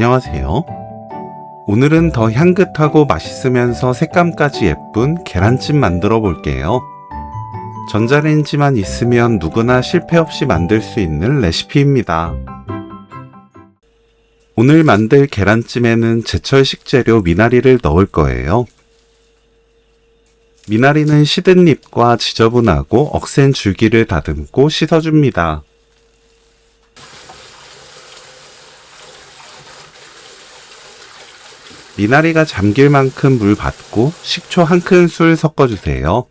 안녕하세요. 오늘은 더 향긋하고 맛있으면서 색감까지 예쁜 계란찜 만들어 볼게요. 전자레인지만 있으면 누구나 실패 없이 만들 수 있는 레시피입니다. 오늘 만들 계란찜에는 제철 식재료 미나리를 넣을 거예요. 미나리는 시든 잎과 지저분하고 억센 줄기를 다듬고 씻어줍니다. 미나리가 잠길 만큼 물 받고 식초 1큰술 섞어주세요.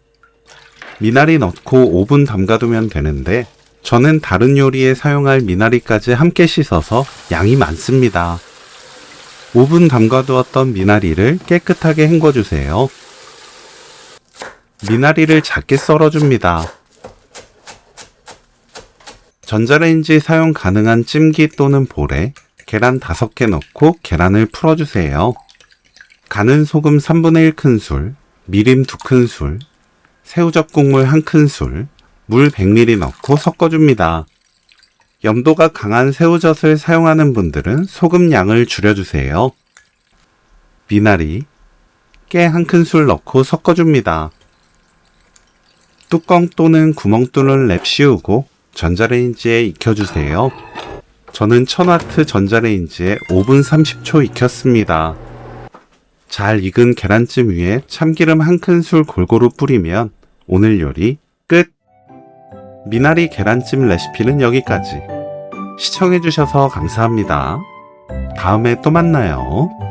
미나리 넣고 5분 담가두면 되는데 저는 다른 요리에 사용할 미나리까지 함께 씻어서 양이 많습니다. 5분 담가두었던 미나리를 깨끗하게 헹궈주세요. 미나리를 작게 썰어줍니다. 전자레인지 사용 가능한 찜기 또는 볼에 계란 5개 넣고 계란을 풀어주세요. 가는 소금 3분의 1큰술, 미림 2큰술, 새우젓 국물 1큰술, 물 100ml 넣고 섞어줍니다. 염도가 강한 새우젓을 사용하는 분들은 소금 양을 줄여주세요. 미나리, 깨 1큰술 넣고 섞어줍니다. 뚜껑 또는 구멍 뚫는 랩 씌우고 전자레인지에 익혀주세요. 저는 1000W 전자레인지에 5분 30초 익혔습니다. 잘 익은 계란찜 위에 참기름 1큰술 골고루 뿌리면 오늘 요리 끝! 미나리 계란찜 레시피는 여기까지. 시청해주셔서 감사합니다. 다음에 또 만나요.